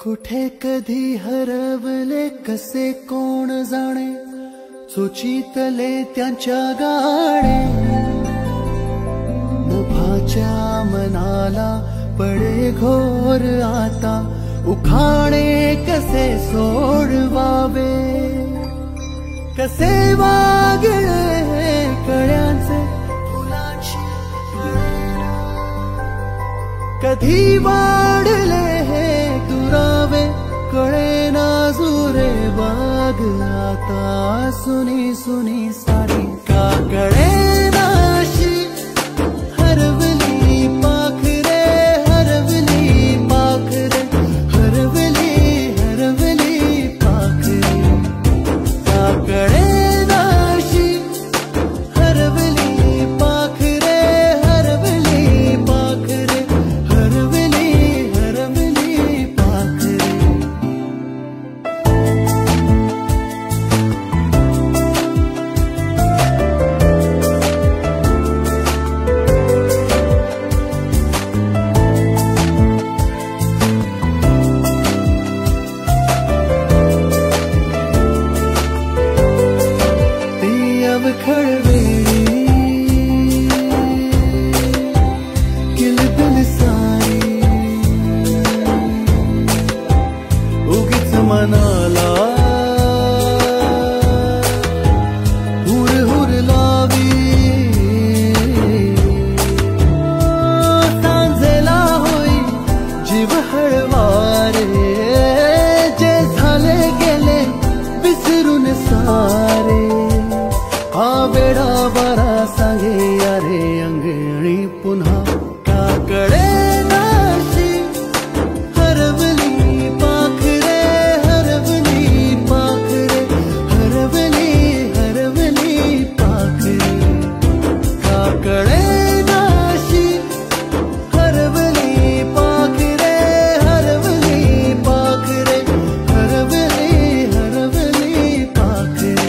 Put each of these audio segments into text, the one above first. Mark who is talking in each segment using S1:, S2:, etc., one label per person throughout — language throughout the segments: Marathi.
S1: कुठे कधी हरवले कसे कोण जाणे, सुचितले त्यांच्या गाणे. मुभाच्या मनाला पडे घोर आता, उखाणे कसे सोडवावे, कसे वागळे कळ्यांचे फुलांची कधी वाढले हे दुरावे, कळे ना जुरे बाग आता सुनी सुनी सारी. का कळे नाशी हरवली पाखरे, हरवली पाखरे, हरवली हरवली पाखरे. का कळे नाशी हरवली पाखरे, हरवली पाखरे, हरवली हरवली पाखरे. खळवेळी किलबिल सारी, उगीच मनाला हुर हुर लावी. सांजेला होई जीव हळवारे, जे झाले गेले विसरून सारे. हा वेडा बरा सांगे अरे अंगणी पुन्हा. का कळे नाशी हरवली पाखरे, हरवली पाखरे, हरवली हरवली पाखरे. का कळे नाशी हरवली पाखरे, हरवली पाखरे, हरवली हरवली पाखरे.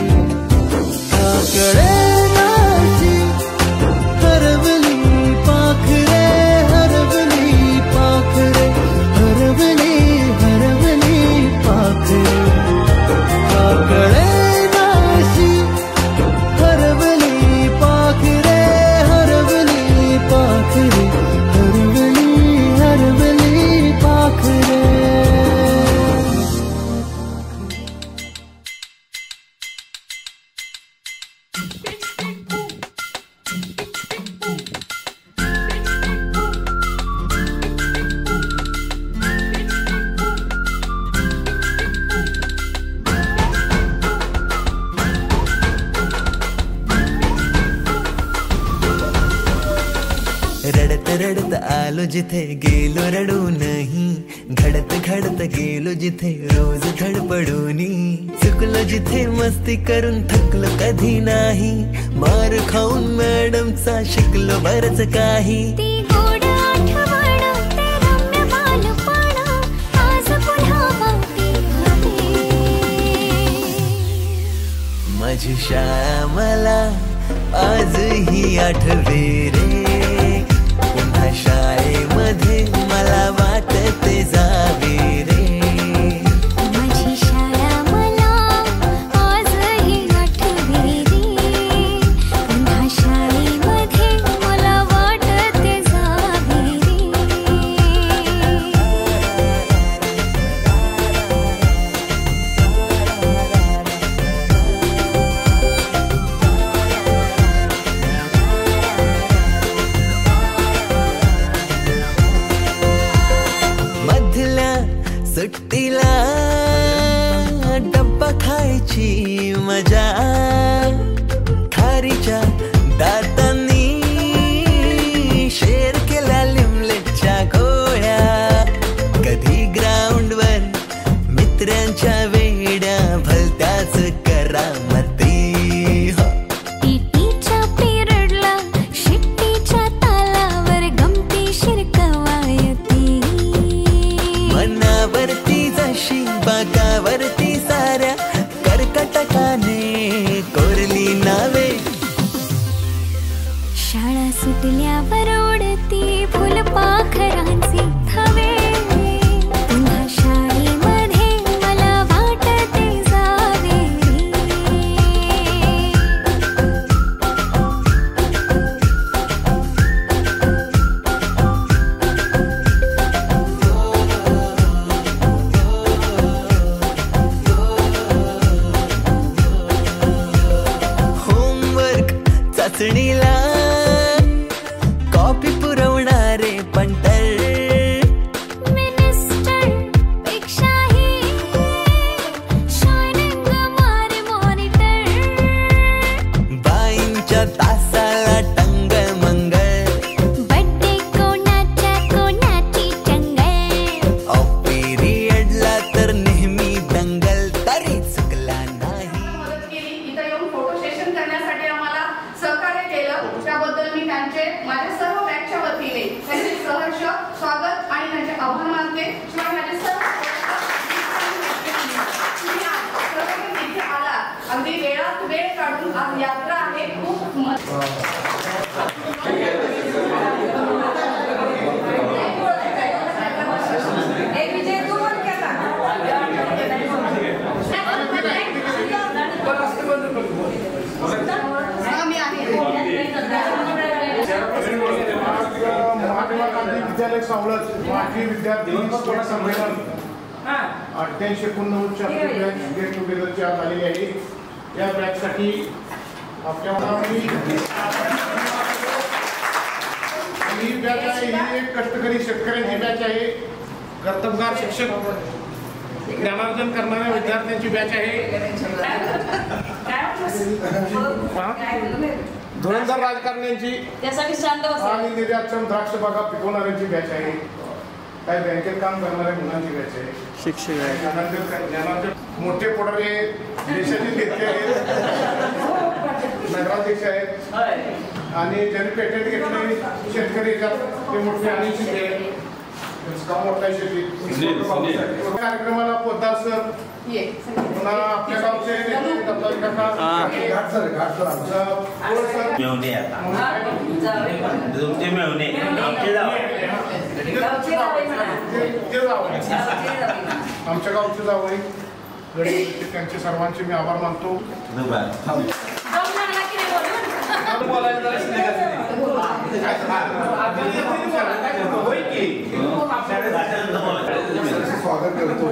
S1: कळे नाशी हरवली पाखरे, हरवली पाखरे, हरवली हरवली पाखरे. कळे नाशी हरवली पाखरे, हरवली पाखरे, हरवली हरवली पाखरे.
S2: रडत रडत आलो जिथे गेलो रडू नाही, घडत घडत गेलो जिथे रोज धडपडूनी. चुकलो जिथे मस्ती करून थकलो कधी नाही, मार खाऊन मॅडमचा शिकलो बरच काही. माझी शाळा मला आजही आठवे रे, पुन्हा शाळेमध्ये मला वाटते जावे रे.
S3: माझी शाळा मला आजही आठवे रे, पुन्हा शाळेमध्ये मला वाटते जावे रे.
S2: सुट्टीला डब्बा खायची मजा, खारीच्या दातांनी शेर केला लिमलेटच्या गोळ्या. कधी ग्राउंडवर मित्रांच्या वेड्या भलत्याच करामती.
S3: पीटीच्या पिरियडला शिट्टीच्या तालावर गमती शिरकवायती.
S2: मनावरती जशी बागावरती साऱ्या कर्कटकाने कोरली नावे.
S3: शाळा सुटल्यावर उडती फुलपाखरांचे थवे, पुन्हा शाळेत
S4: मराठी विद्यार्थी स्टेट संमेलन 88 गेट टुगेदरची आज आलेली आहे. या बॅचसाठी आपल्या ही बॅच आहे, ही एक कष्टकरी शेतकऱ्यांची बॅच आहे. कर्तबगार शिक्षक ज्ञानार्जन करणाऱ्या विद्यार्थ्यांची बॅच आहे. धुरंधर राजकारण्यांची आणि निर्यातक्षम द्राक्ष बागा पिकवणाऱ्यांची बॅच आहे. काही बँकेत काम करणाऱ्या मुलांची बॅच आहे. शिक्षक ज्ञानार्जन मोठे पुढारी देशातील नेते आहेत, नगराध्यक्ष आहेत आणि ज्यांनी पेटेंट घेतले शेतकरी ते मोठे आणि शिकले मोठा शेती. कार्यक्रमाला पोद्दार सर, पुन्हा आपल्या गावचे आमच्या गावचे जावई त्यांचे सर्वांचे मी आभार मानतो.
S5: स्वागत करतो.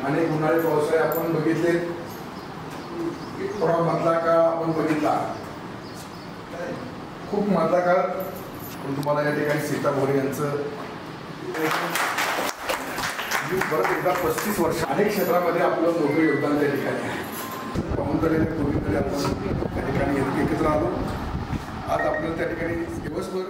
S5: अनेक उन्हाळे पावसाळे आपण बघितले, थोडा मधला काळ आपण बघितला, खूप मधला काळ. पण तुम्हाला या ठिकाणी सीता भोरे यांचं परत एकदा 35 वर्ष अनेक क्षेत्रामध्ये आपलं मोठं योगदान त्या ठिकाणी आहे. पाहून झालेल्या पूर्वीकडे आपण त्या ठिकाणी एकत्र आलो. आज आपल्याला त्या ठिकाणी दिवसभर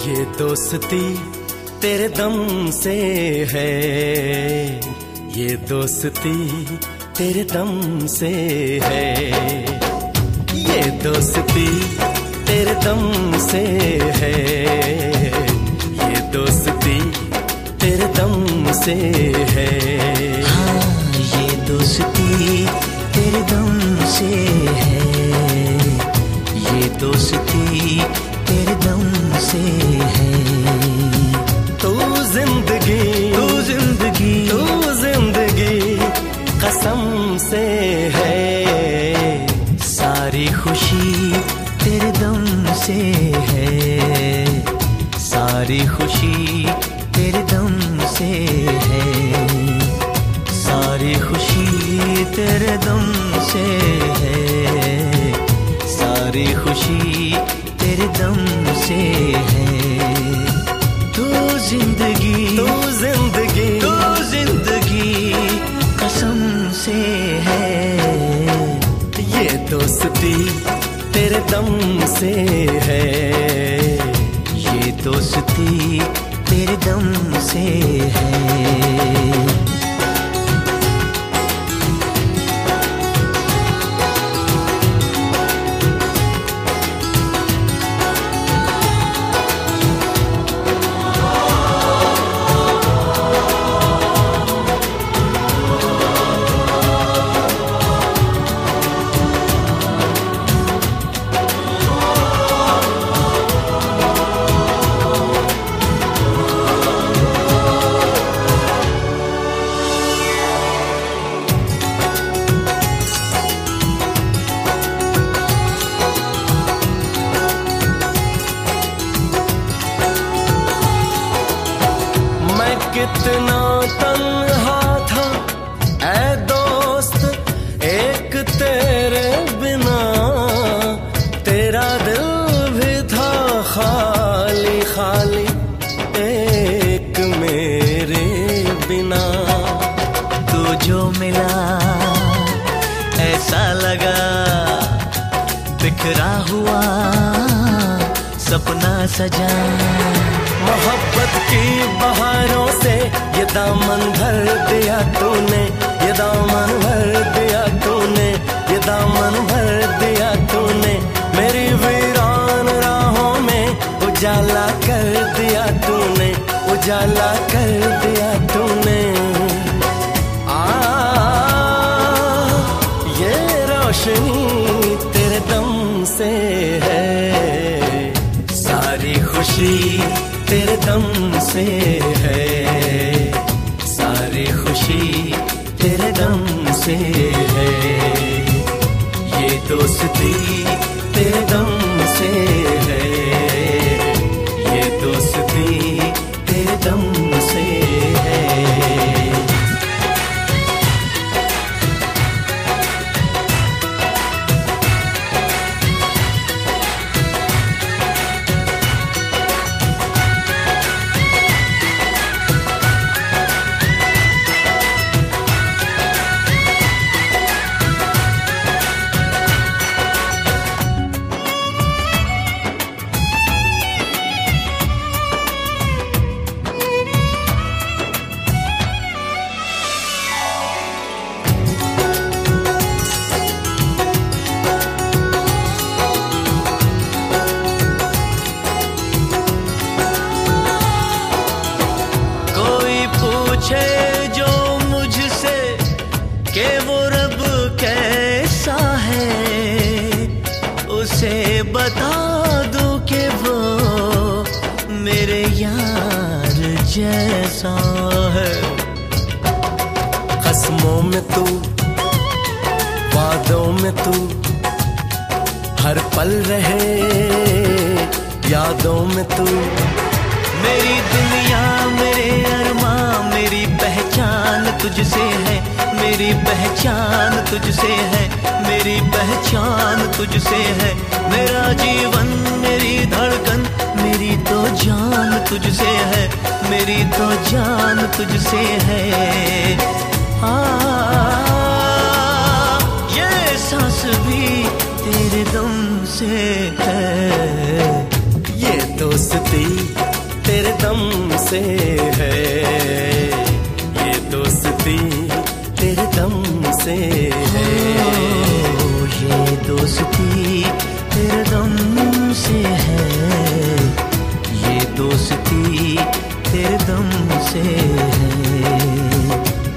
S2: ये दोस्ती तेरे दम से है, ये दोस्ती तेरे दम से है, ये दोस्ती तेरे दम से है, ये दोस्ती तेरे दम से है. हाँ, ये दोस्ती तेरे दम से है, ये दोस्ती तेरे दम से है. तू जिंदगी तू जिंदगी तू जिंदगी कसम से है, सारी खुशी तेरे दम से है, सारी खुशी तेरे दम से है, सारी खुशी तेरे दम से है, सारी खुशी तेरे दम से है. तू जिंदगी तू जिंदगी तू जिंदगी कसम से है. ये दोस्ती तेरे दम से है, ये दोस्ती तेरे दम से है. कितना तन्हा था ऐ दोस्त एक तेरे बिना, तेरा दिल भी था खाली खाली एक मेरे बिना. तू जो मिला ऐसा लगा बिखरा हुआ सपना सजा। मोहब्बत की बहारों से ये दामन भर दिया तूने, ये दामन भर दिया तूने, ये दामन भर दिया तूने। मेरी वीरान राहों में उजाला कर दिया तूने, उजाला कर दिया तूने। ये रोशनी तेरे दम से है, सारी खुशी तेरे दम से है, सारी खुशी तेरे दम से है। ये दोस्ती तेरे दम से है, ये दोस्ती तेरे दम से है। जो मुझसे कि वो रब कैसा है, उसे बता दूं कि वो मेरे यार जैसा है। कसमों में तू, वादों में तू, हर पल रहे यादों में तू। मेरी दुनिया, मेरे अरमां, मेरी पहचान तुझसे है, मेरी पहचान तुझसे है, मेरी पहचान तुझसे है। मेरा जीवन, मेरी धड़कन, मेरी तो जान तुझसे है, मेरी तो जान तुझसे है। ये सांस भी तेरे दम से है, ये दोस्ती तेरे दम से है, ये दोस्ती तेरे दम से है। ये दोस्ती तेरे दम से है, ये दोस्ती तेरे दम से है।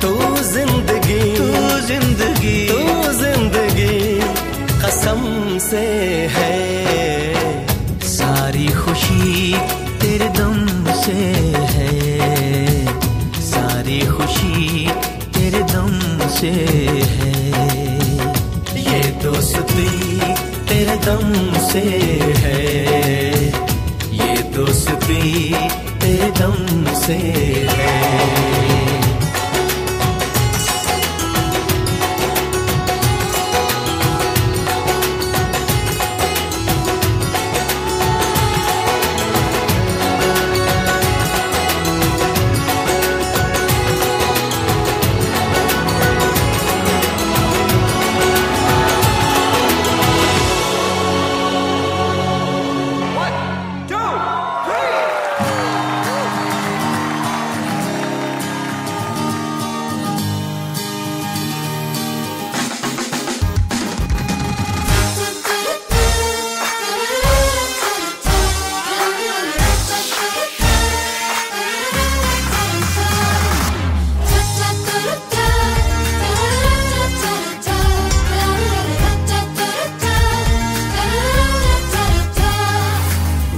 S2: तू जिंदगी, तू जिंदगी, तू जिंदगी कसम से है। सारी खुशी तेरे दम से है, सारी खुशी तेरे दम से है। ये दोस्ती तेरे दम से है, ये दोस्ती तेरे दम से है।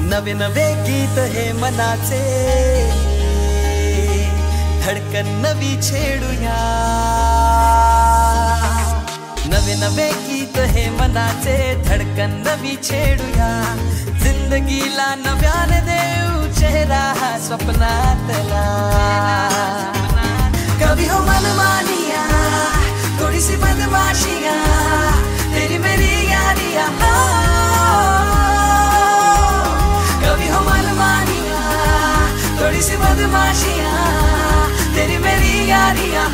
S1: नवे नवे गीत हे मनाचे, धडकन नवी छेडूया। नवे नवे गीत हे मनाचे, धडकन नवी छेडूया। जिंदगीला नव्याने देऊ चेहरा हा स्वप्नातला। कभी हो मनमानिया, थोड़ी सी बदमाशिया, तेरी मेरी यारिया। कभी हो मनमानिया, थोड़ी सी बदमाशिया, तेरी मेरी यारियां।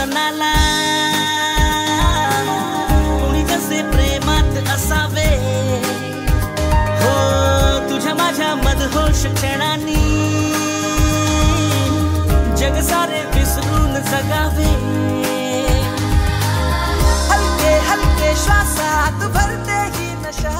S6: मनाला कोणी कसे प्रेमात असावे हो तुझ्या माझ्या मदहोश क्षणांनी जग सारे विसरून जगावे हलके हलके श्वासात भरते ही नशा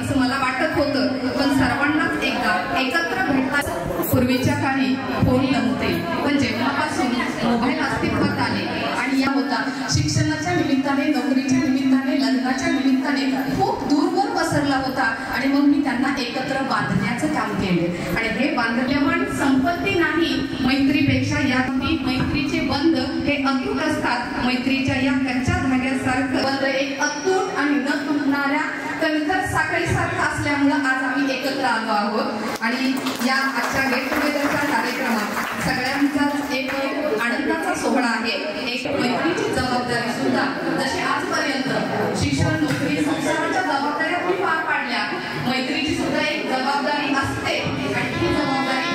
S7: असं मला वाटत होतं पण सर्वांनाच एकदा एकत्र भेटतात. पूर्वीच्या काळी फोन नव्हते पण जेव्हापासून मोबाईल अस्तित्वात आले आणि या होता शिक्षणाच्या निमित्ताने नोकरीच्या निमित्ताने लग्नाच्या निमित्ताने खूप दूरवर पसरला होता आणि मग मी त्यांना एकत्र बांधण्याचं काम केले आणि हे बांधल्यामुळे संपत्ती नाही मैत्रीपेक्षा या मैत्रीचे बंध हे अतूट असतात. मैत्रीच्या या कच्च्या धाग्यासारखं बंध एक अतूट आणि न तुटणाऱ्या कणखर साखळीसारखं असल्यामुळं आज आम्ही एकत्र आलो आहोत आणि या आजच्या गेट टुगेदरच्या कार्यक्रमात सगळ्यांचाच एक आनंदाचा सोहळा आहे. एक मैत्रीची जबाबदारी सुद्धा जशी आजपर्यंत शिक्षण नोकरी संसाराच्या जबाबदाऱ्या तुम्ही पार पाडल्या मैत्रीची सुद्धा एक जबाबदारी असते आणि ही जबाबदारी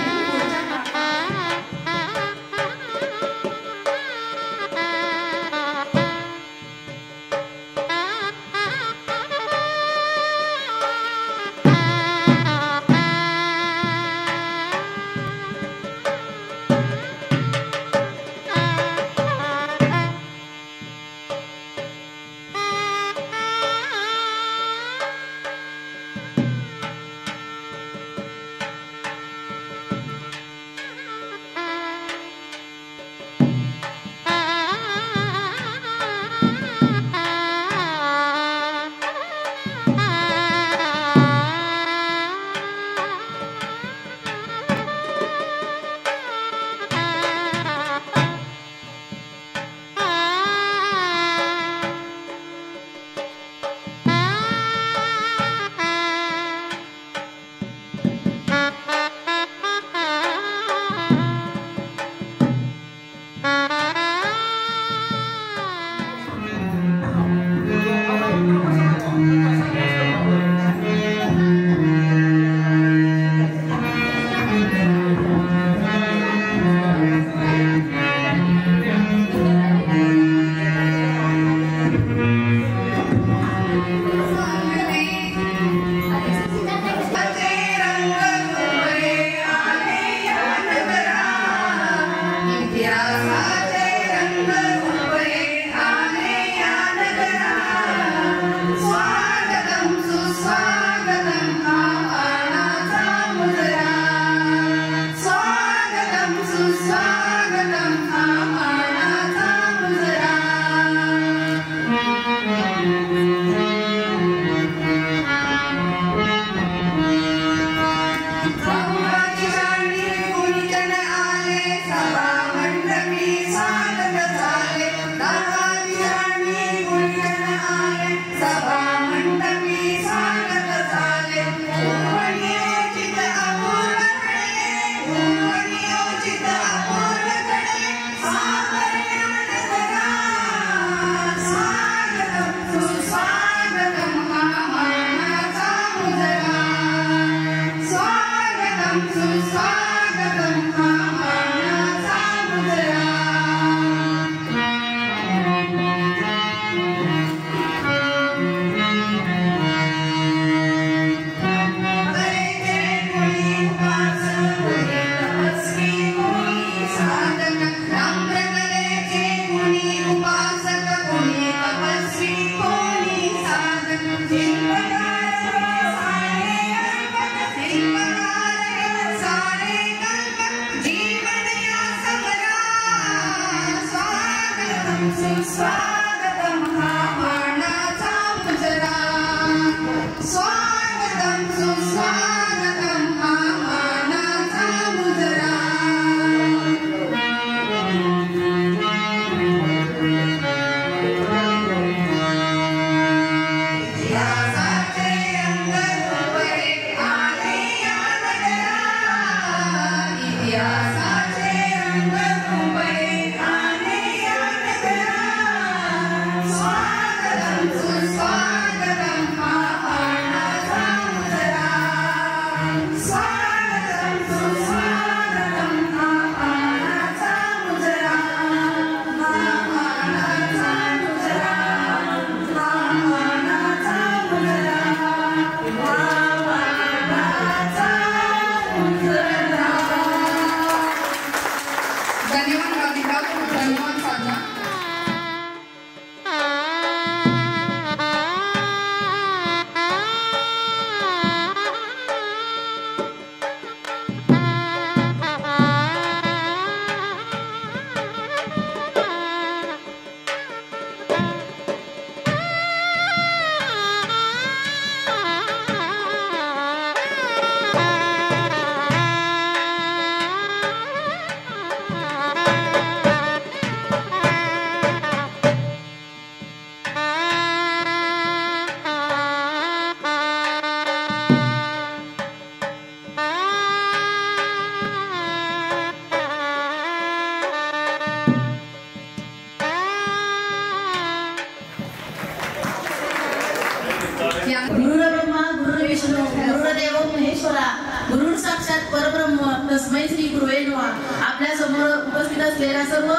S8: गुरुर्ब्रह्मा गुरुर्विष्णू गुरुर्देव महेश्वरा गुरुर साक्षात परब्रह्म तस्मै श्री गुरुवे नमः. आपल्या समोर उपस्थित असलेल्या सर्व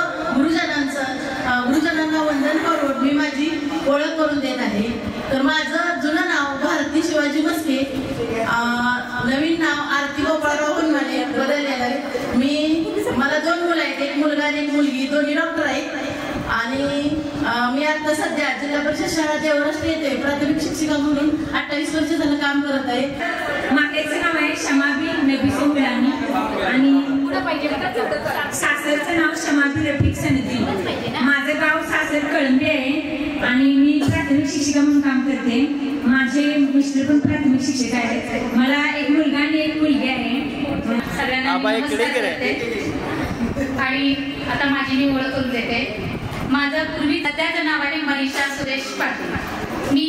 S8: गुरुजनांना वंदन करून मी माझी ओळख करून देत आहे. तर माझं जुनं नाव भारती शिवाजी मस्के, नवीन नाव आरती गोपाळराव हुनमाने बदललेलं आहे. मला 2 मुलं आहेत, एक मुलगा आणि एक मुलगी, दोन्ही डॉक्टर आहेत. आणि मी आता सध्या जिल्हा परिषद शाळा देवराष्ट्र येथे प्राथमिक शिक्षिका म्हणून 28 वर्ष झालं काम करत आहे.
S9: मातेचं नाव आहे शमाबी नबीसो मुलानी आणि सासरचं नाव शमाबी रफिक सनदी. माझं गाव सासर कळंबी आहे आणि मी प्राथमिक शिक्षिका म्हणून काम करते. माझे मिस्टर पण प्राथमिक शिक्षक आहेत. मला एक मुलगा आणि एक मुलगी आहे. सगळ्यांना नमस्कार करते आणि आता माझी मी ओळख करून देते. माझं पूर्वी सध्याचं नाव आहे मनीषा सुरेश पाटील. मी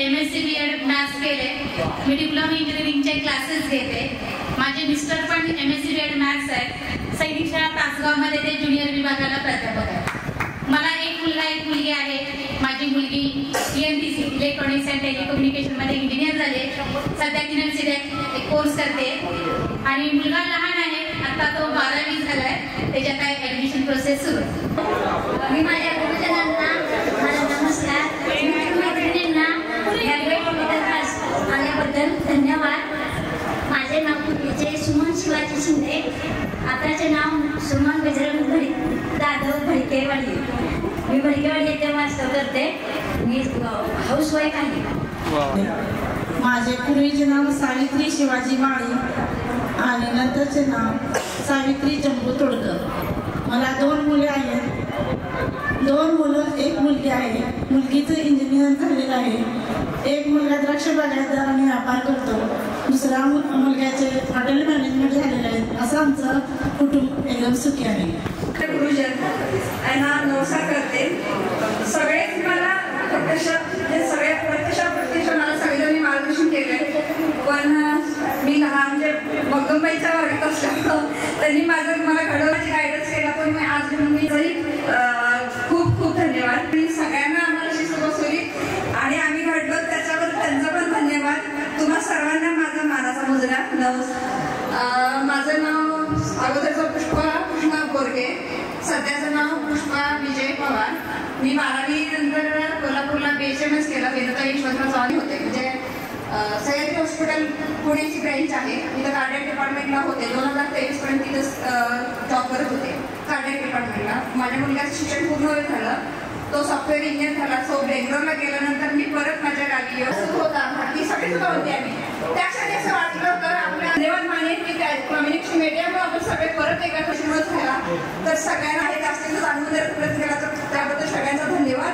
S9: MSc BEd मॅथ्स केले. मी डिप्लोमा इंजिनिअरिंगचे क्लासेस घेते. माझे मिस्टर पण MSc BEd मॅथ्स आहेत. सैनिक शाळा तासगावमध्ये ते ज्युनियर विभागाला प्राध्यापक आहे. मला एक मुलगा एक मुलगी आहे. माझी मुलगी EMTC इलेक्ट्रॉनिक्स अँड टेलिकम्युनिकेशनमध्ये इंजिनियर झाले. सध्या तिने कोर्स करते आणि मुलगा लहान आहे, आता तो 12वी झालाय. त्याच्यात ऍडमिशन प्रोसेस सुरू आहे.
S3: मी माझ्या गुरुजनांना माझा नमस्कार. मैत्रिणींना आल्याबद्दल धन्यवाद. माझे नाव पूर्वीचे सुमन शिवाजी शिंदे, आताचे नाव सुमन बजरंग जाधव भडकेवाडी. मी भडकेवाडी येथे वास्तव करते. मी हाऊसवाईफ आहे.
S8: माझे पूर्वीचे नाव सावित्री शिवाजी माळी आणि नंतरचे नाव सावित्री जंबू तोडकर. मला 2 मुले आहेत, 2 मुलं एक मुलगी आहे. मुलगीचं इंजिनियर झालेलं आहे. एक मुलगा द्राक्ष बागायतदार आणि व्यापार करतो. दुसरा मुलग्याचे हॉटेल मॅनेजमेंट झालेलं आहे. असं आमचं कुटुंब एकदम सुखी आहे.
S9: गुरुजन यांना नमस्कार करते. सगळेच मला प्रत्यक्ष मला सगळ्यांनी मार्गदर्शन केलंय. पण मी लहान म्हणजे मगदूमबाईचा वर्ग असल्यामुळं त्यांनी मला घडवण्याची गायडन्स केला. पण मी आज मी तरी खूप खूप धन्यवाद. मी सगळ्यांना आम्हाला शिस्त बसवली आणि आम्ही घडलो त्याच्यावर त्यांचा पण धन्यवाद. तुम्हा सर्वांना माझा मानाचा मुजरा नमस्कार. माझं नाव अगोदरचं पुष्पा कृष्णा बोरगे, सध्याचं नाव पुष्पा विजय पवार. मी 12वी नंतर कोल्हापूरला BHMS केला. वेदता यशवंतराव चव्हाण होते, म्हणजे सह्याद्री हॉस्पिटल पुण्याची ब्रँच आहे. तिथं कार्डियक डिपार्टमेंटला होते. 2023 पर्यंत तिथं जॉब करत होते कार्डियक डिपार्टमेंटला. माझ्या मुलग्याचं शिक्षण पूर्ण झालं. तो सॉफ्टवेअर इंजिनियर झाला. सो बेंगलोरला गेल्यानंतर मी परत माझ्या गावी होता. ती सगळी सुद्धा होती आम्ही. त्यासाठी असं वाटलं होतं आपल्या धन्यवाद मानेन की कम्युनिकेशन मीडियामुळे आपण सगळे परत एका कशामुळे झाला. तर सगळ्यांना हे जास्तीत जाणून जर प्रयत्न केला तर त्याबद्दल सगळ्यांचा धन्यवाद.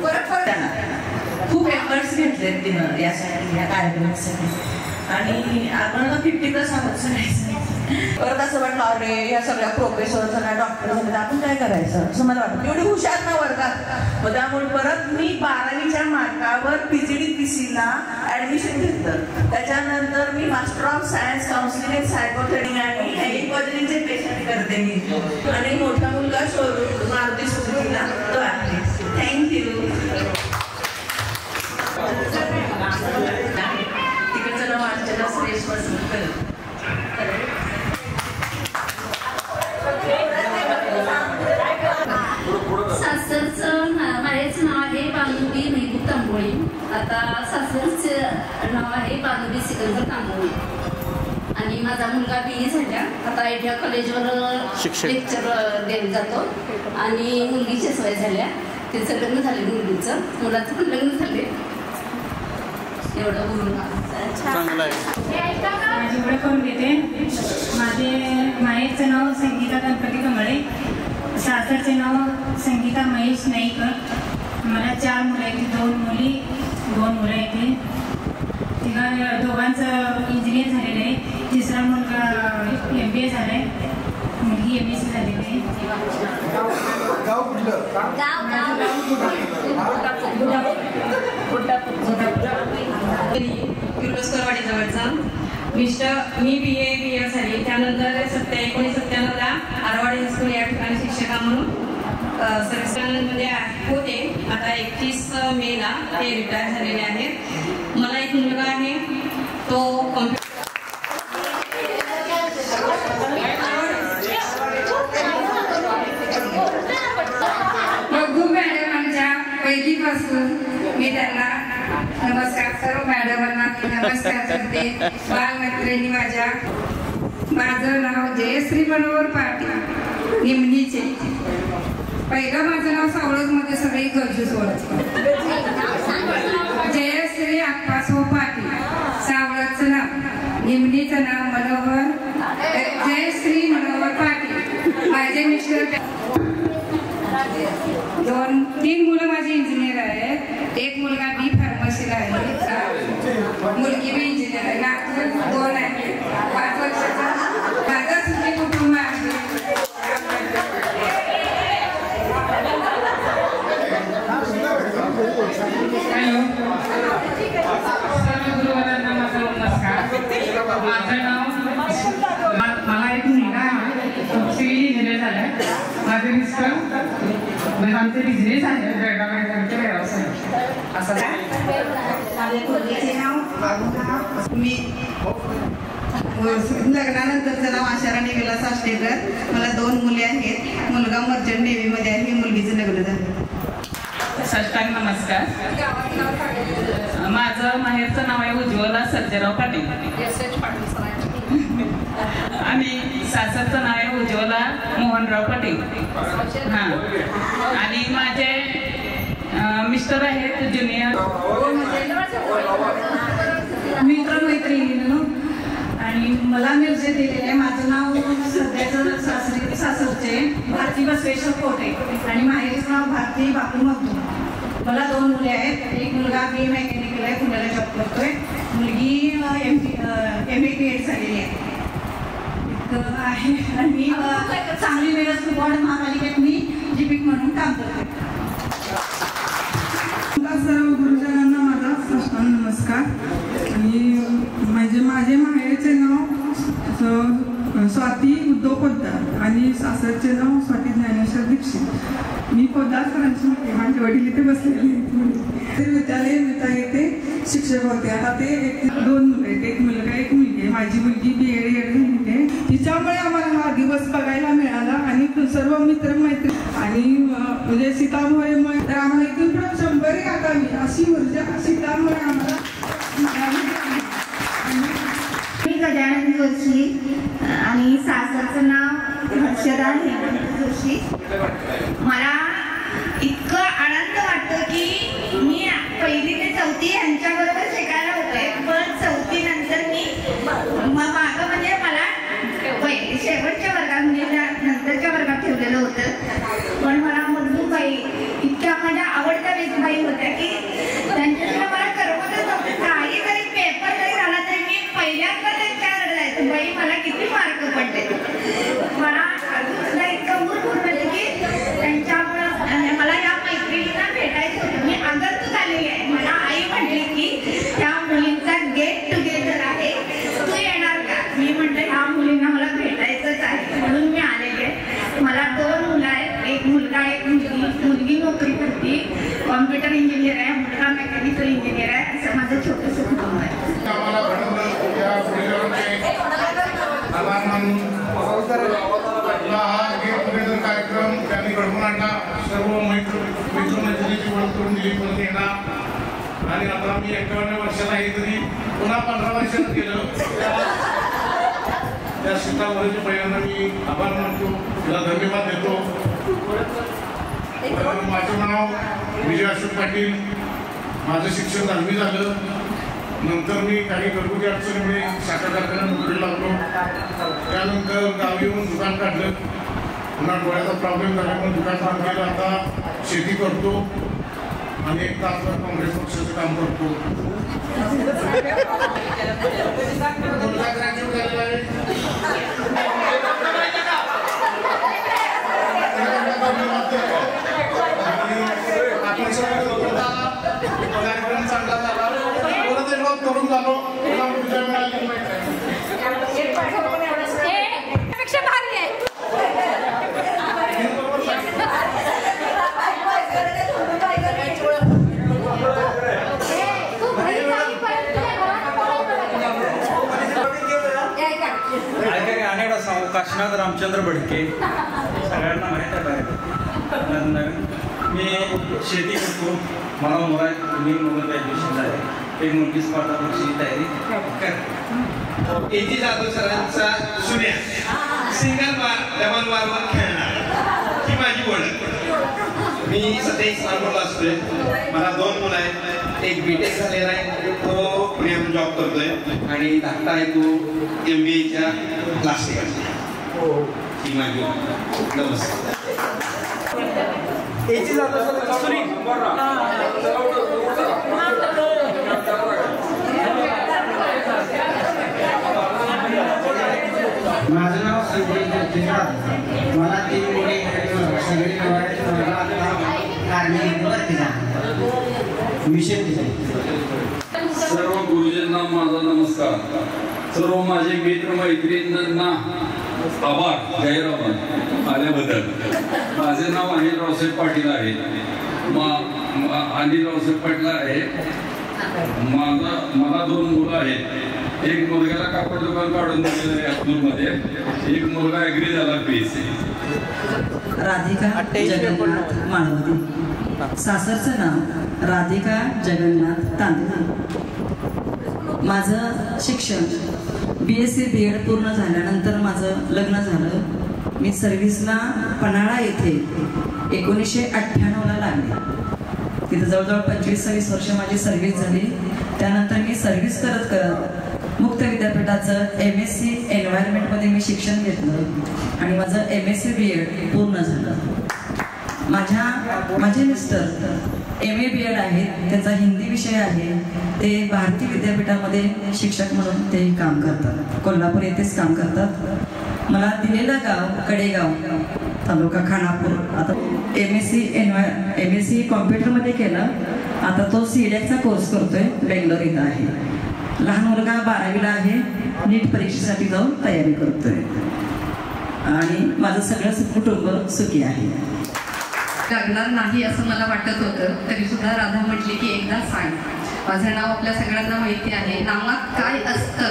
S9: परत
S8: खूप एफर्ट्स घेतलेत तिनं यासाठी, या कार्यक्रमासाठी. आणि आपण आता 50+ आहोत सगळ्याचं. परत असं वाटलं अरे या सगळ्या प्रोफेसर सगळ्या डॉक्टर झाले तर आपण काय करायचं असं मला वाटतं. एवढी हुशार ना वर्गात. मग त्यामुळे परत मी 12वीच्या मार्कावर PGDPCला ऍडमिशन घेतलं. त्याच्यानंतर मी master of science counselling and psychotherapy आणि इक्वालिटीचे पेशंट करते मी. आणि मोठा मुलगा शोरूम मारुती सुझुकीला तो आहे. थँक्यू. तिकडचं नाव अर्चना सुरेश वसंतकर.
S3: सासरचं माझ्याचं नाव आहे बानुबी मेहबूब तांबोळी. आता सासरचं नाव आहे बानुबी सिकंदर तांबोळी. आणि माझा मुलगा BE झाल्या. आता ITIA कॉलेजवर लेक्चर देत जातो. आणि मुलगीची सोय झाल्या. तिचं लग्न झाले, मुलगीचं. मुलाचं पण लग्न झाले. एवढं बोलून
S9: माझी ओळख करून घेते. माझे माहेरचं नाव संगीता गणपती कमळे, सासरचे नाव संगीता महेश नाईकर. मला 4 मुलं आहेत, 2 मुली 2 मुलं आहेत. दोघांचं इंजिनियर झालेलं आहे. तिसरा मुलगा MBA झाला आहे. मुलगी MSc झालेली आहे.
S10: किर्लोस्करवाडी जवळचा. मी BA झाली. त्यानंतर 1997ला आरवाडी हायस्कूल या ठिकाणी शिक्षका म्हणून सर्व्हिसमध्ये होते. आता 31 मेला ते रिटायर झालेले आहेत. मला एक मुलगा आहे, तो
S9: रघु मॅडमांच्या पहिलीपासून मी त्यांना नमस्कार, सर्व मॅडमांना नमस्कार करते. बालमित्रांनी माझं नाव जयश्री मनोहर पाटील निमणीचे. पहिलं माझं नाव सावळजमध्ये सगळी गरजूच ओळखतात. जयश्री आप्पासो पाटील सावळजचं नाव, निमणीचं नाव मनोहर जयश्री मनोहर पाटील. माझे मिस्टर 2-3 मुलं माझी इंजिनियर आहेत. एक मुलगा बी फार्मसीला आहे, मुलगी बी इंजिनियर आहे. नागपूर 2 आहे. 5 वर्षाचा माझं सुखी कुटुंब आहे.
S11: गुरुवारांना माझा नमस्कार. माझं नाव, मला एक मुलगा आहे, सिव्हिल इंजिनियर झालाय. माझे मिस्टर आमचे बिझनेस आहे बेळगावचे व्यवसाय असं.
S12: माझ्या मुलीचे नाव मी लग्नानंतरचं नाव आशाराणी विलास आष्टेकर. मला 2 मुले आहेत. मुलगा मर्चंट नेव्हीमध्ये आहे, मुलगीचं लग्न झालं.
S11: साष्टांग नमस्कार. माझं माहेरचं नाव आहे उज्ज्वला सर्जेराव पाटील आणि सासरचं नाव आहे उज्ज्वला मोहनराव पाटील. हां, आणि माझे मिस्टर आहेत ज्युनियर.
S12: मित्रमैत्रिणींनो, आणि मला मिरजे दिलेले. माझं नाव सध्याचं सासरचे भारती बसवेश्वर कोटे आणि माहेरचं नाव भारती बापू मगदूम. मला 2 मुले आहेत. एक मुलगा बी मेकॅनिकल आहे, पुण्याला जॉब करतोय. मुलगी MA BEd झालेली आहे. आणि मी चांगली मिरज महापालिकेत मी जीपीक म्हणून काम करते.
S13: सर्व गुरुजनांना माझा साष्टांग नमस्कार. आणि माझे माहेरचे नाव स्वाती उद्धव पोद्दार आणि सासरचे नाव स्वाती ज्ञानेश्वर दीक्षित. मी पोद्दार सरांची मुलगी. माझे वडील इथे बसलेले विद्यालय येथे शिक्षक होते. आता ते 2 मुलं आहेत, एक मुलगा एक मुलगी आहे. माझी मुलगी BEd झालेली आहे. तिच्यामुळे आम्हाला हा दिवस बघायला मिळाला आणि सर्व मित्रमैत्री आणि म्हणजे सीतामुळे तर आम्हाला इथून पुढे 100 गाठावी अशी ऊर्जा सीतामुळे आम्हाला मिळाली.
S14: मी गजानन जोशी आणि सासरचं नाव हर्षदा जोशी. मला इतकं आनंद वाटतं की मी 1ली ते 4थी यांच्याबरोबर शिकायला होते. पण 4थी नंतर मी मागं म्हणजे मला शेवटच्या वर्गात म्हणजे नंतरच्या वर्गात ठेवलेलं होतं. पण मला मधुबाई इतक्या माझ्या आवडत्या बाई होत्या की त्यांच्याशिवाय मला करमतच नव्हतं. काही जरी पेपर जरी झाला तरी मी पहिल्यांदा त्यांच्याकडे जायचं. बाई मला किती मार्क पडले. मला अजून सुद्धा इतकं भरपूर मिळतं की त्यांच्यामुळं मला या मैत्रिणींना भेटायचं होतं. मी आगंतुक आलेली आहे. मला आई म्हटली की त्या मुलींचा गेट टुगेदर आहे, तू येणार का? मी म्हटलं ह्या मुलींना मला भेटायचंच आहे म्हणून मी आलेली आहे. मला 2 मुलं आहेत, एक मुलगा एक मुलगी. मुलगी नोकरी करते, कॉम्प्युटर इंजिनियर आहे, मुलगा मेकॅनिकल इंजिनियर आहे. असं माझं छोटंसं कुटुंब आहे.
S4: कार्यक्रम त्यांनी घडवून आणला. सर्व मैत्रिणीची ओळख करून दिली, परत येणार. आणि आता मी 51 वर्षाला आहे तरी पुन्हा 15 वर्षात गेलं. त्या सीतावरची पहिल्यांदा मी आभार मानतो, तिला धन्यवाद देतो. माझं नाव विजय अशोक पाटील. माझं शिक्षण 10वी झालं. नंतर मी काही घरगुती अडचणीमुळे साखर कारखान्यात नोकरी लागलो. त्यानंतर गावी येऊन दुकान काढलं. पुन्हा डोळ्याचा प्रॉब्लेम झाल्यामुळे दुकान काम केलं. आता शेती करतो आणि 1 तासभर काँग्रेस पक्षाचं काम करतो. मुलगा ग्रॅज्युएट झालेला आहे. कार्यक्रम चांगला झाला. परत एकदा तरुण झालो, विजय मिळाली.
S9: पेक्षा भारी आहे.
S15: काशीनाथ रामचंद्र बडके, सगळ्यांना माहीत आहे बाहेर नवीन. मी शेती करतो, मला मुलं आहेत, मी मुलं ग्रॅज्युएशन आहे, एक मुलगी स्पर्धा परीक्षेची तयारी करते.
S16: एजी जाधव सरांचा सुन्या सिंगल बार डबल बारवर खेळणार ही माझी ओळख. मी सध्या इस्लामपूरला असतोय, मला 2 मुलं आहेत, एक बीटेक झालेला आहे, तो पुण्यात जॉब करतोय आणि धाकटा आहे तो MBAच्या लास्ट इयरला. ही माझी नमस्कार.
S17: माझं नाव संजय जगजिराज, मला 3 मुले, सगळी
S18: सर्व गुरुजींना माझा नमस्कार. सर्व माझे मित्र मैत्रिणींना आभार जाहीर आल्याबद्दल. माझे नाव अनिल रावसाहेब पाटील आहे, अनिल रावसाहेब पाटील आहे. मला 2 मुलं आहेत, एक मुलग्याला कापड दुकान काढून दिलेलं आहे अब्दूरमध्ये, एक मुलगा ॲग्री झाला PSC.
S19: राधिका जगन्नाथ माळवती, सासरचं नाव राधिका जगन्नाथ तांदळे. माझं शिक्षण BSc BEd पूर्ण झाल्यानंतर माझं लग्न झालं. मी सर्व्हिसला पन्हाळा येथे 1998ला लागले. तिथं जवळजवळ 25-26 वर्ष माझी सर्व्हिस झाली. त्यानंतर मी सर्व्हिस करत मुक्त विद्यापीठाचं MSc एन्व्हायरमेंटमध्ये मी शिक्षण घेतलं आणि माझं MSc BEd पूर्ण झालं. माझे मिस्टर MA BEd आहेत, त्याचा हिंदी विषय आहे. ते भारतीय विद्यापीठामध्ये शिक्षक म्हणून ते काम करतात, कोल्हापूर येथेच काम करतात. मला दिलेलं गाव कडेगाव, तालुका खानापूर. आता MSc कॉम्प्युटरमध्ये केलं, आता तो CDECचा कोर्स करतोय, बेंगलोर इथं आहे. लहान मुलगा 12वीला आहे, नीट परीक्षेसाठी जाऊन तयारी करतोय आणि माझं सगळं कुटुंब सुखी आहे.
S7: लागणार नाही असं मला वाटत होतं, तरी सुद्धा राधा म्हटली की एकदा सांग. माझं नाव आपल्या सगळ्यांना माहिती आहे. नावात काय असतं?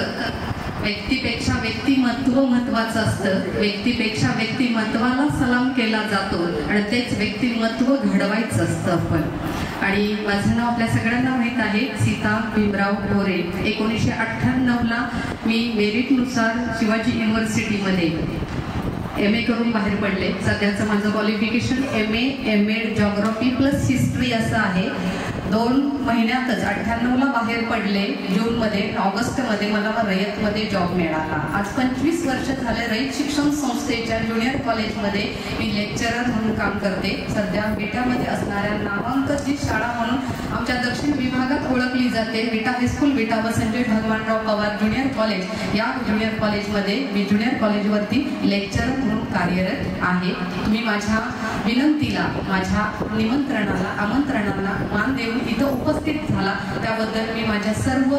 S7: व्यक्तीपेक्षा व्यक्तिमत्व महत्वाचं असतं. व्यक्तीपेक्षा व्यक्तिमत्वाला सलाम केला जातो आणि तेच व्यक्तिमत्व घडवायचं असतं आपण. आणि माझं नाव आपल्या सगळ्यांना माहीत आहे, सीता भीमराव गोरे. 1998ला मी मेरिटनुसार शिवाजी युनिव्हर्सिटीमध्ये MA करून बाहेर पडले. सध्याचं माझं qualification MA MAd geography plus history असं आहे. 2 महिन्यातच 98ला बाहेर पडले. जूनमध्ये ऑगस्टमध्ये मला रयतमध्ये जॉब मिळाला. आज 25 वर्ष झाले रयत शिक्षण संस्थेच्या ज्युनियर कॉलेजमध्ये मी लेक्चरर म्हणून काम करते. सध्या विटामध्ये असणाऱ्या नामांकित जी शाळा म्हणून आमच्या दक्षिण विभागात ओळखली जाते, विटा हायस्कूल विटा व संजय भगवानराव पवार ज्युनियर कॉलेज, या ज्युनियर कॉलेजमध्ये मी ज्युनियर कॉलेजवरती लेक्चरर म्हणून कार्यरत आहे. तुम्ही माझ्या विनंतीला, माझ्या आमंत्रणाला मान देऊन इथं उपस्थित झाला त्याबद्दल मी माझ्या सर्व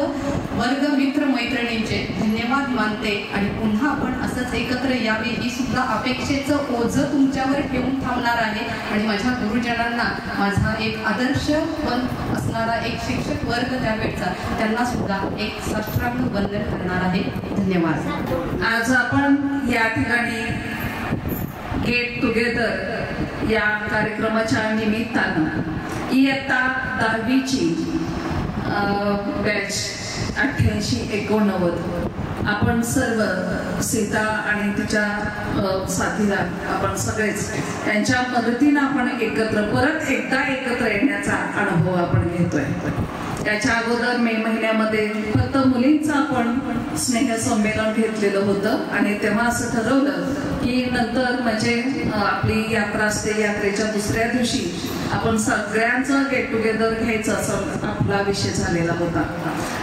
S7: वर्ग मित्र मैत्रिणींचे धन्यवाद मानते. आणि पुन्हा आपण असंच एकत्र यावे ही सुद्धा अपेक्षेचं ओझं तुमच्यावर ठेवून थांबणार आहे. आणि माझ्या गुरुजनांना माझा एक आदर्श असणारा एक शिक्षक वर्ग त्यावेळचा, त्यांना सुद्धा एक साष्टांग वंदन करणार आहे. धन्यवाद.
S20: आज आपण या ठिकाणी गेट टुगेदर या कार्यक्रमाच्या निमित्तानं इयत्ता 10वीची बॅच 88-89 आपण सर्व सीता आणि तिच्या साथीदार आपण सगळेच त्यांच्या मदतीनं आपण परत एकदा एकत्र येण्याचा अनुभव आपण घेतोय. त्याच्या अगोदर मे महिन्यामध्ये फक्त मुलींचं आपण स्नेहसंमेलन घेतलेलं होतं आणि तेव्हा असं ठरवलं की नंतर म्हणजे आपली यात्रा असते, यात्रेच्या दुसऱ्या दिवशी आपण सगळ्यांचं गेट टुगेदर घ्यायचं असं आपला विषय झालेला होता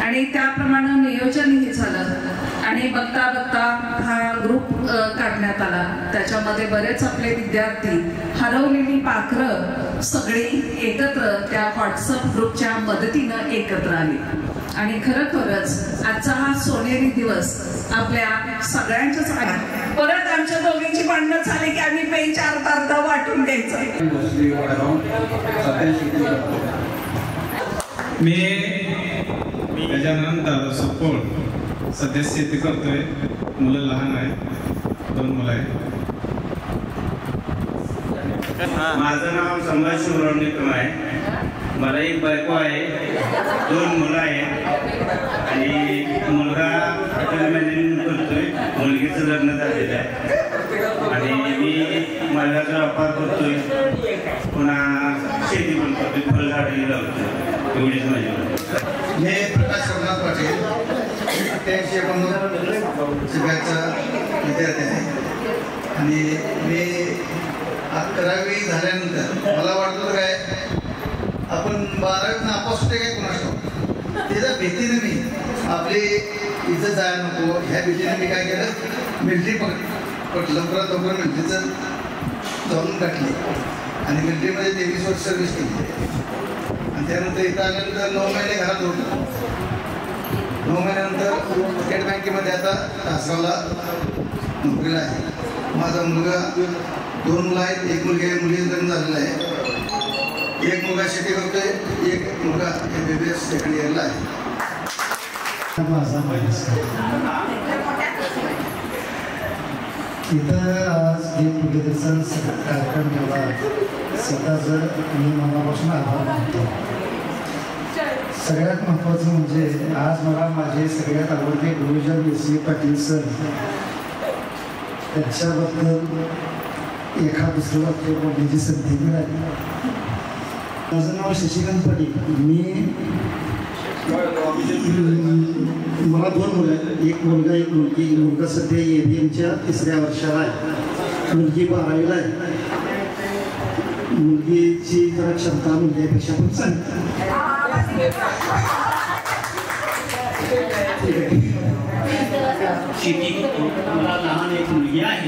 S20: आणि त्याप्रमाणे नियोजनही झालं. आणि बघता बघता हा ग्रुप काढण्यात आला. त्याच्यामध्ये बरेच आपले विद्यार्थी, हरवलेली पाखरं सगळी एकत्र त्या व्हॉट्सअप ग्रुपच्या मदतीनं एकत्र आली. आणि खरोखरच आजचा हा सोनेरी दिवस आपल्या सगळ्यांच्याच आहे. परत आमच्या दोघींची भांडणं झाली की आम्ही पेन अर्धा वाटून द्यायचं.
S21: मी गजानन दादा सुपोळ, सध्या शेती करतोय, मुलं लहान आहेत.
S16: 2 मुलं आहेत. माझं नाव संभाजी शिवराव निकम आहे. मला एक बायको आहे, 2 मुलं आहेत आणि मुलगा हॉटेल मॅनेजमेंट करतोय. मुलगीचं लग्न झालेलं आहे आणि मी माझ्याचा व्यापार करतोय, पुन्हा शेती पण करतोय, फळझाडही लावतोय. एवढीच माझी.
S17: मी प्रकाश रघुनाथ पाटील 88 सगळ्याचा विद्यार्थी आहे आणि मी 11वी झाल्यानंतर मला वाटतं काय आपण 12वीत नापास होते काय कोणाला, त्याच्या भीतीने मी आपली इज्जत जायला नको ह्या भीतीने मी काय केलं, मिलिटरी लवकरात लवकर मिलिटरीचं जाऊन टाकली आणि मिलिटरीमध्ये 23 वर्ष सर्व्हिस केली आणि त्यानंतर इथं आल्यानंतर 9 महिने घरात होतो. 9 महिन्यानंतर स्टेट बँकेमध्ये आता तासगावला नोकरीला आहे. माझा मुलगा 2 मुलं आहेत, एक मुलगी आहे, मुलीचं लग्न झालेलं आहे. एक मुलगा शेती करतोय, एक मुलगा MBBS सेकंड इयरला आहे.
S21: इथं आज एक मुलीचा कार्यक्रम ठेवला, स्वतःचं मी मनापासून आभार मानतो. सगळ्यात महत्त्वाचं म्हणजे आज मला माझे सगळ्यात आवडते गुरुजन B.C. पाटील सर त्यांच्याबद्दल एका दुसरं वाक्य बोलण्याची संधी मिळाली. माझं नाव शशिकांत पाटील. मला 2 मुलं आहेत, एक मुलगा एक मुलगी. मुलगा सध्या ABMच्या 3ऱ्या वर्षाला आहे, मुलगी 12वीला आहे. मुलगीची जरा क्षमता मुलग्यापेक्षा पण चांगली.
S22: शेती मला लहान एक मुलगी आहे.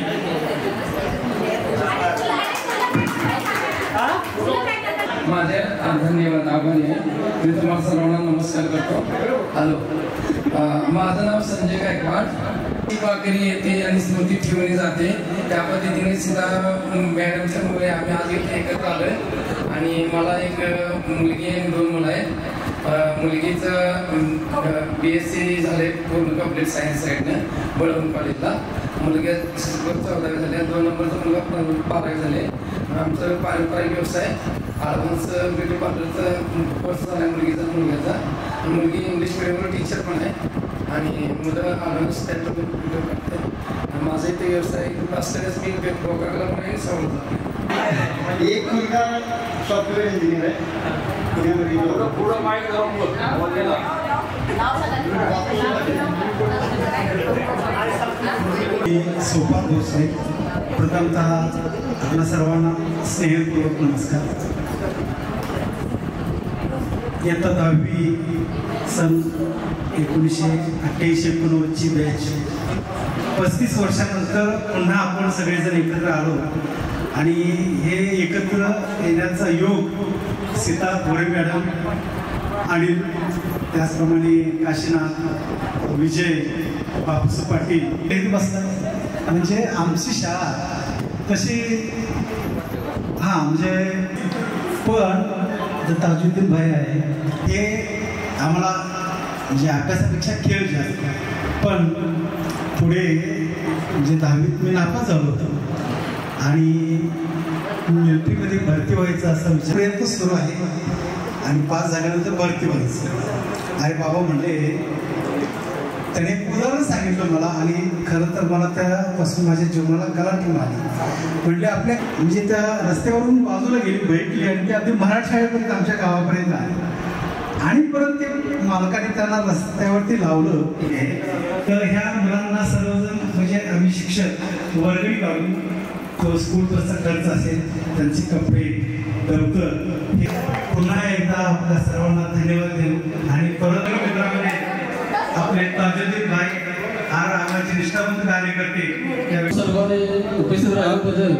S23: माझे धन्यवाद, आभारी आहे. मी तुम्हाला सर्वांना नमस्कार करतो. हॅलो, माझं नाव संजय गायकवाड. भाकरी येते आणि स्मृती ठेवली जाते त्या पद्धतीने सीता मॅडमच्या मुले आम्ही आज इथे एकत्र आलोय आणि मला एक मुलगी आणि 2 मुलं आहेत. मुलगीचं BSc झाले पूर्ण कम्प्लीट सायन्स साईडनं बळवंत कॉलेजला. मुलग्या 14वी झाल्या, 2 नंबरचा मुलगा 12वी झाले. आमचं पारंपरिक व्यवसाय ॲडव्हान्स ब्युटी पार्लरचा कोर्स झाला आहे मुलगीचा. मुलगी इंग्लिश मिडियमवर टीचर पण आहे आणि मुलं ॲडव्हान्स सेंटर करते. माझा इथे व्यवसाय असल्यास मी गोकाकला पण आहे, सवलत.
S21: एक मुलगा सॉफ्टवेअर इंजिनियर आहे पुण्यामध्ये. सोपान भोसले. प्रथमतः आपल्या सर्वांना स्नेहपूर्वक नमस्कार. इयत्ता 10वी सन 1988-19 बॅच. 35 वर्षानंतर पुन्हा आपण सगळेजण एकत्र आलो आणि हे एकत्र येण्याचा योग सीता गोरे मॅडम आणि त्याचप्रमाणे काशीनाथ, विजय, बापूस पाटील हे बसतात. म्हणजे आमची शाळा तशी म्हणजे पण जे ताजुद्दीन भाई आहे हे आम्हाला म्हणजे अभ्यासापेक्षा खेळ जास्त. पण पुढे म्हणजे 10वीत मी नापास झालो होतो आणि मिलिटरीमध्ये भरती व्हायचं असा विचार प्रयत्न सुरू आहे आणि पास झाल्यानंतर भरती व्हायचं. आणि बाबा म्हणले, त्याने उदाहरण सांगितलं मला आणि खरं तर मला त्यापासून माझ्या जीवनाला कलाटून आली. म्हणजे आपल्या म्हणजे त्या रस्त्यावरून बाजूला गेली, भेटली आणि ते अगदी मराठशाळेपर्यंत आमच्या गावापर्यंत आले आणि परत ते मालकाने त्यांना रस्त्यावरती लावलं. तर ह्या मुलांना सर्वजण म्हणजे आम्ही शिक्षक वर्गणी काढून तो स्कूल बसचा खर्च असेल, त्यांचे कपडे, दप्तर, हे पुन्हा एकदा आपल्या सर्वांना धन्यवाद देऊ आणि परत मित्रांमध्ये आपले ताजुद्दीन भाई आमचे निष्ठावंत कार्यकर्ते
S23: सर्वांनी उपस्थित राहिल्याबद्दल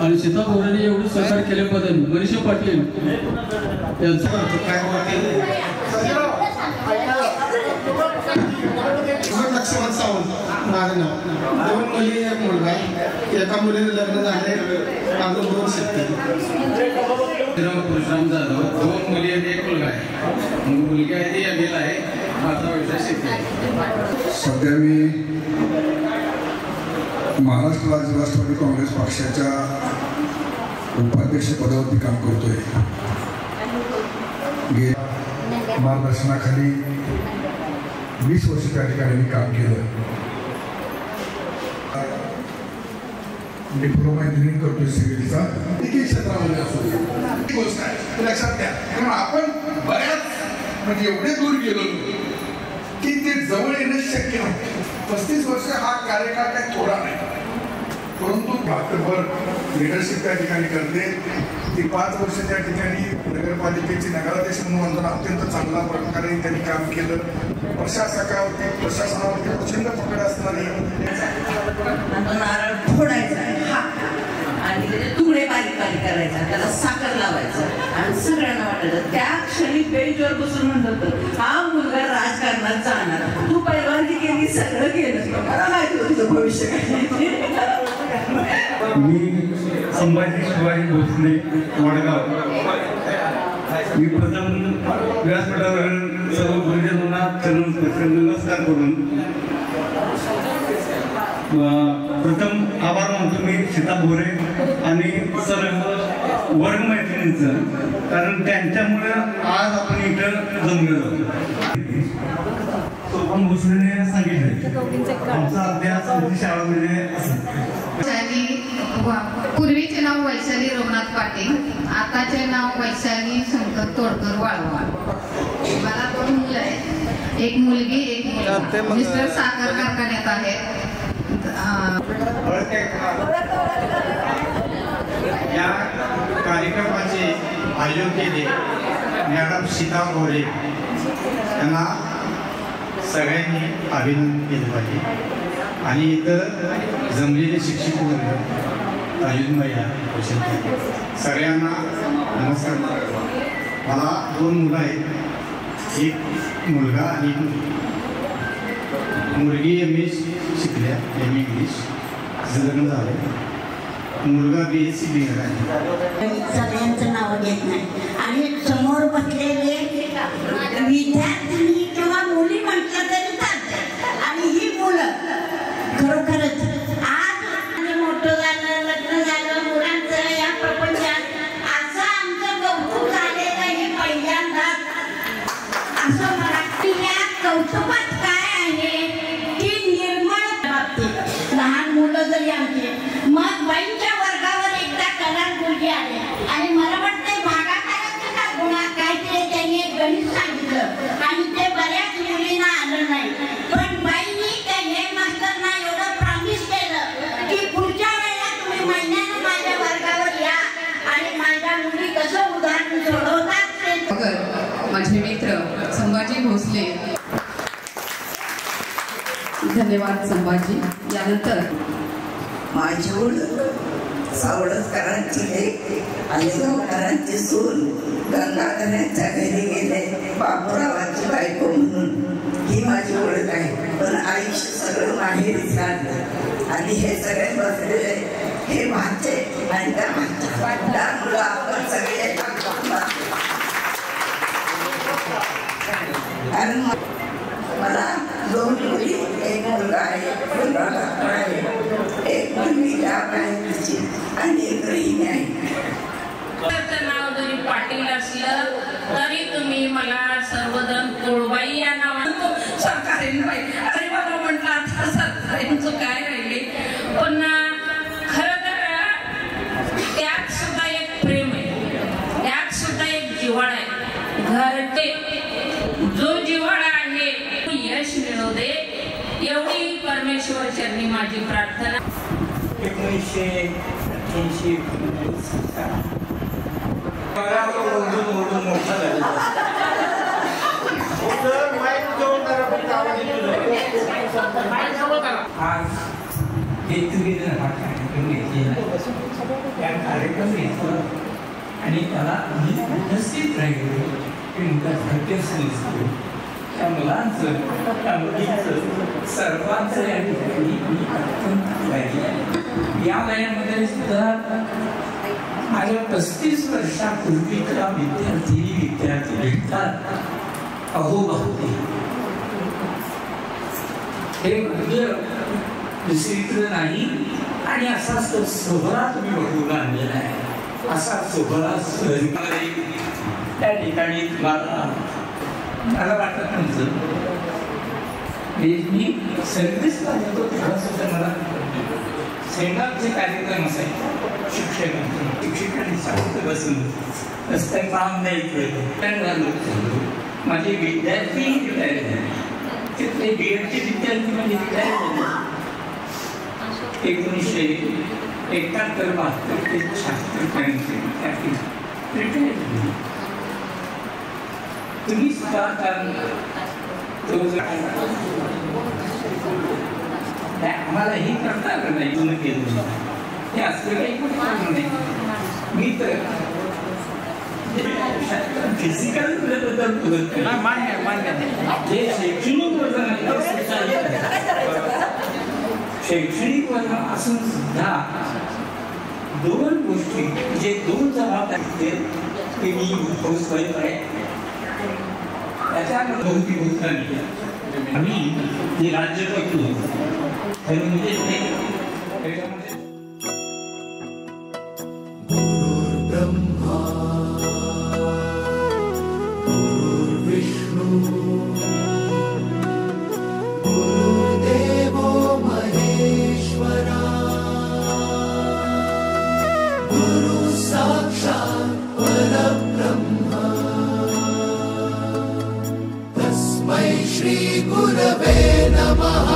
S23: आणि सीता गोरेने एवढं सहकार्य केल्याबद्दल मनीष पाटील यांचं
S21: लक्ष्मण सावंत माझं नाव. 2 मुली एक मुलगा. एका मुलीने लग्न झाले, माझं 2 शेतकरी.
S23: परशुराम जाधव. 2 मुली आणि 1 मुलगा आहे. मुलगी आहे ती MA ला आहे. माझा व्यवसाय शेती आहे.
S5: सध्या मी महाराष्ट्र राज्य राष्ट्रवादी काँग्रेस पक्षाच्या उपाध्यक्षपदावरती काम करतोय. मार्गदर्शनाखाली 20 वर्ष त्या ठिकाणी मी काम केलं. डिप्लोमा इंजिनिअरिंग करतोय सिव्हिलचा. देखील क्षेत्रामध्ये असो गोष्ट आहे लक्षात घ्या. कारण आपण बऱ्याच म्हणजे एवढे दूर गेलो की ते जवळ येणं शक्य नव्हतं. 35 वर्ष हा कार्यकाळ काही थोडा नाही, परंतु रात्रभर लिडरशिप त्या ठिकाणी करते. ती 5 वर्ष त्या ठिकाणी नगरपालिकेची नगराध्यक्ष म्हणून अत्यंत चांगल्या प्रकारे त्यांनी काम केलं. प्रशासनावरती प्रचंड पकड असणारी
S8: नारळ फोडायचा आणि त्याचे तुकडे बारीक बारीक करायचा, त्याला साखर लावायचं आणि सगळ्यांना वाटायचं. त्या क्षणी बेंचवर बसून म्हणत होतं हा मुलगा राजकारणात जाणार. तू परवानगी केली, सगळं केलं, मला माहिती होतं तुझं भविष्य काय.
S1: मी संभाजी शिवाजी भोसले वडगाव. मी प्रथम व्यासपीठावर सर्व गुरुजनांना नमस्कार करून प्रथम आभार मानतो मी सीता भोरे आणि सर्व वर्गमैत्रिणींचं, कारण त्यांच्यामुळं आज आपण इथं जमलेलो. सोपान भोसलेने सांगितलं आमचा अभ्यास शाळेमध्ये
S7: पूर्वीचे नाव वैशाली रघुनाथ पाटील, आताचे नाव वैशाली शंकर तोडकर वाळवा. मला 2 मुलं आहेत, एक मुलगी एक मुलगा. मिस्टर साखर कारखान्यात आहेत.
S1: या कार्यक्रमाचे आयोजन केले मॅडम सीता भोरे यांना सगळ्यांनी अभिनंदन केलं पाहिजे. आणि इथं जमलेले शिक्षक वर्ग अयोध्या सगळ्यांना नमस्कार. मला 2 मुलं आहेत, एक मुलगा आणि एक मुलगी. MA शिकल्या, MA इंग्लिश. तिचं लग्न झालं. मुलगा BSc बिगर आहे.
S2: सगळ्यांचं नाव घेत नाही आणि समोर बसलेले विद्यार्थी किंवा मुली म्हटलं तरी चालतं. आणि ही मुलं खरोखरच आज मोठं झालं, लग्न झालं, मुलांचं या प्रपंचात असं आमचं कौतुक झालेलं हे पहिल्यांदाच. असं मराठी या कौतुकात काय आहे की निर्मळ बाबतीत लहान मुलं जरी आमची मग बाईंच्या वर्गावर एकदा कलार मुलगी आले आणि मला वाटतं भागाकाराचं का गुन्हा काहीतरी त्यांनी एक गणित सांगितलं आणि ते बऱ्याच मुलींना आलं नाही. पण बाईंनी त्या हे मास्टरना एवढं प्रॉमिस केलं की पुढच्या वेळेला तुम्ही महिन्यानं माझ्या वर्गावर या आणि माझ्या मुली कसं उदाहरण सोडवतात ते.
S7: माझे मित्र संभाजी भोसले. धन्यवाद संभाजी. यानंतर
S2: माझी ओळख सावळकरांची लेक आणि गावकरांची सून गंगाधरांच्या घरी गेले बापूरावांची बायको म्हणून ही माझी ओळख आहे. पण आयुष्य सगळं माहेरी झालं आणि हे सगळे बसलेले हे माझे आणि त्या मुलं आपण सगळे कारण मला 2 मुली, एक मुलगा आहे, एक मुलगी आहे आणि एक गृहिणी आहे.
S10: नाव जरी पाटील असलं तरी तुम्ही मला सर्वजण कोळबाई या नावानं सरकारीन बाई. अरे बाबा म्हटलं आता सरकारींचं काय राहिले. पण खरं तर त्यात सुद्धा एक प्रेम आहे, त्यात सुद्धा एक जिव्हाळा आहे. घरटे जो जिव्हाळा आहे यश मिळू दे एवढी परमेश्वर चरणी माझी प्रार्थना.
S1: 1988 आज गेट टुगेदर हा कार्यक्रम घेतलेला. त्या कार्यक्रम घेतला आणि त्याला मी उपस्थित राहिलो की मुलं धाडकच दिसतो. त्या मुलांचं, त्या मुलींचं, सर्वांचं या ठिकाणी मी अत्यंत राहिले. या वयामध्ये सुद्धा माझ्या 35 वर्षापूर्वीच्या विद्यार्थी भेटतात. अहो बहुते हे माझं
S3: दुसरीकडे नाही. आणि असाच तो सोहळा तुम्ही घडवून आणलेला आहे. असा सोहळा सहकारी त्या ठिकाणी मला वाटत नव्हतं. मी सर्व्हिसला येतो तेव्हा सुद्धा मला सेंडाचे कार्यक्रम असायचे. शिक्षकांनी साहित्य बसून रस्त्यात काम नाही केलं. माझे विद्यार्थी रिटायर झाले. तिथले बीएडचे विद्यार्थी म्हणजे रिटायर झाले. 1971-72 ते 76 पर्यंत रिटायर झाले. तुम्ही सुद्धा आम्हाला हे करता आलं नाही. तुम्ही केलं हे असं काही नाही. मी तर फिजिकल बद्दल बोलत नाही. मान्य जे शैक्षणिक वजन आहे शैक्षणिक वजन असून सुद्धा दोन गोष्टी जे दोन जबाबदारी ते मी हाऊसवाईफ आहे. त्याच्याकडे बहुती होत नाही. आम्ही जे राज्य करतो म्हणजे
S6: ब्रह्मा विष्णू गुरुदेवो महेश्वरा गुरु साक्षात् परब्रह्म तस्मै श्री गुरवे नमः.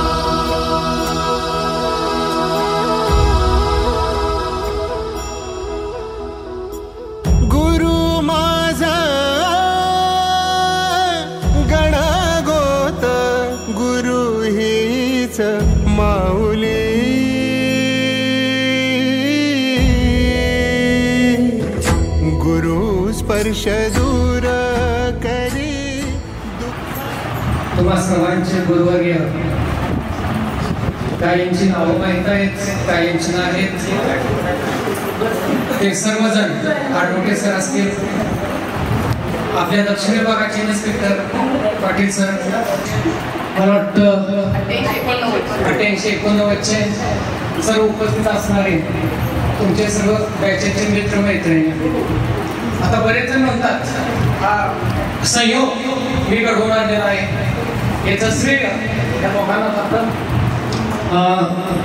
S11: माऊली गुरु स्पर्श दूर करी.
S23: तुम्हा सर्वांचे गुरुवर्य, काहींची नावं माहीत आहेत, काहींची नाहीत. ते सर्वजण ॲडव्होकेट सर असतील, आपल्या दक्षिण विभागाचे इन्स्पेक्टर पाटील सर, मला वाटतं 88-89 सर्व उपस्थित असणारे तुमचे सर्व बॅचेचे मित्र मैत्रिणी. आता बरेच जण म्हणतात हा संयोग मी घडवून आणलेला आहे. याचं श्रेय या दोघांना आपण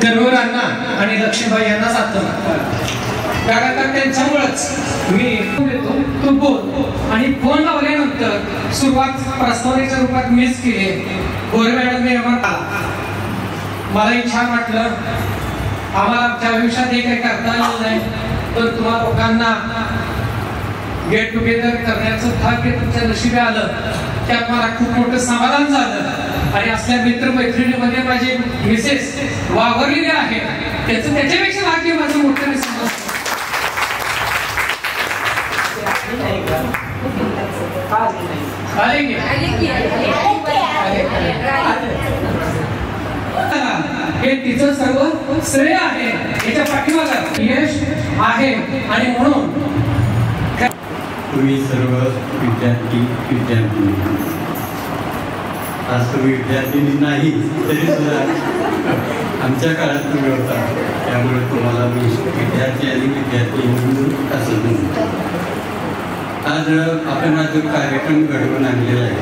S23: कर्मवीरांना आणि लक्ष्मीबाई यांना जातं. कारण त्यांच्यामुळेच मी देतो तू बोल. आणि फोन लावल्यानंतर सुरुवात प्रस्तावनेच्या रूपात मीच केली. गोरे मॅडम मी आला, मलाही छान वाटलं. आम्हाला आमच्या आयुष्यात हे काही करता आलं नाही, तर तुम्हा लोकांना गेट टुगेदर करण्याचं भाग्य तुमच्या नशिबी आलं. त्यात मला खूप मोठं समाधान झालं. आणि असल्या मित्रमैत्रिणीमध्ये माझी मिसेस वावरलेली आहे, त्याच्यापेक्षा भाग्य माझं मोठं समजतं. हे तिचं सर्व श्रेय आहे. याच्या पाठीमागं यश आहे. आणि म्हणून
S24: तुम्ही सर्व विद्यार्थी आज तुम्ही विद्यार्थिनी नाही तरी सुद्धा आमच्या काळात तुम्ही होता, त्यामुळे तुम्हाला मी विद्यार्थी आणि विद्यार्थी म्हणून असं म्हणतो. आज आपण हा जो कार्यक्रम घडवून आणलेला आहे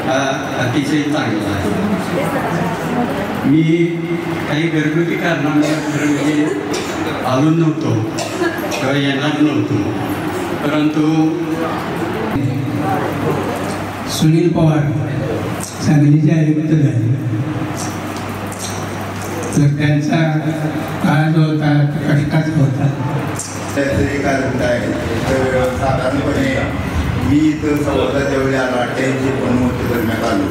S24: हा अतिशय चांगला आहे. मी काही घरगुती कारणामुळे खरं म्हणजे आलो नव्हतो किंवा येणार नव्हतो, परंतु
S21: सुनील पवार सांगलीचे आयुक्त झाले. तर त्यांचा काळ जो होता कष्टाचा होता.
S25: त्याचं एक कारण काय तर साधारणपणे मी इथं संवादाच्या वेळी आला 88-89 दरम्यान आलो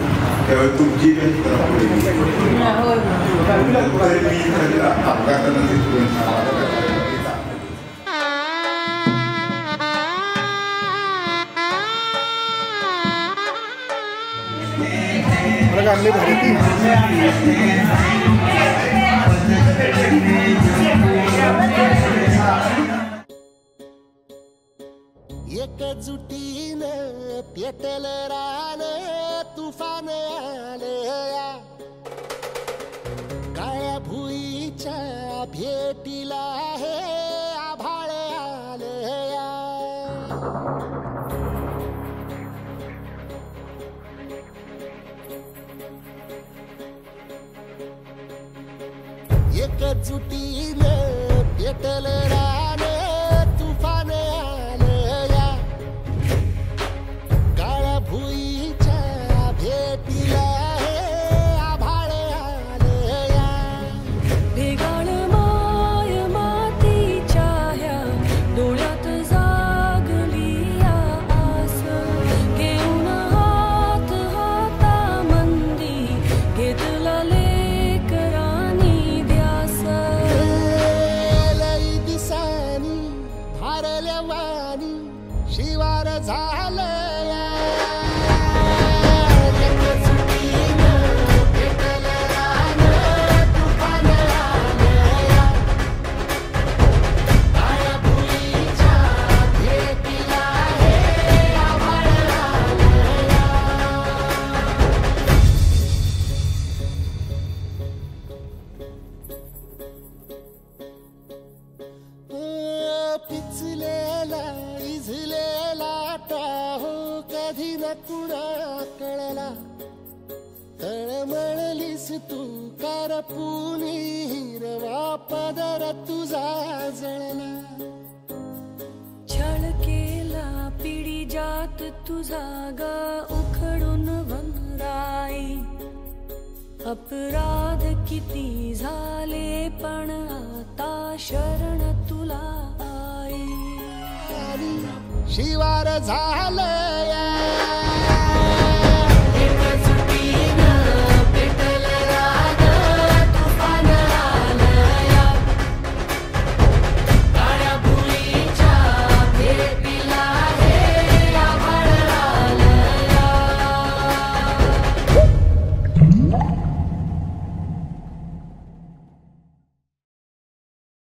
S25: त्यावेळी तुमची पुढे मी अपघातानं
S6: एकजुटीनं पेटल रान तुफान आलं, काळ्या भुई भेटीला हे आभाळ आलया एकजुटीनं पेटलं रान तुफान आलया काळ्या भुईच्या भेटीला हे आभाळ आलया
S4: भेगाळ माय मातीच्या ह्या डोळ्यात जागली आस घेऊन हात हातामंदी घेतला लेकरांनी ध्यास
S6: लई दिसानी भारल्या वाणी शिवार झालया एकजुटीनं पेटलं रान तुफान आलया काळ्या भुईच्या भेटीला हे आभाळ आलया पिचलेला इझलेला टाहो कधी न कुणा कळला तळमळलीस तू कारपुनी हिरवा पदर तुझा जळला
S4: छळ केला पिढी जात तुझा ग उखडून वनराई अपराध किती झाले पण आता शरण तुला आई
S6: शिवार झालया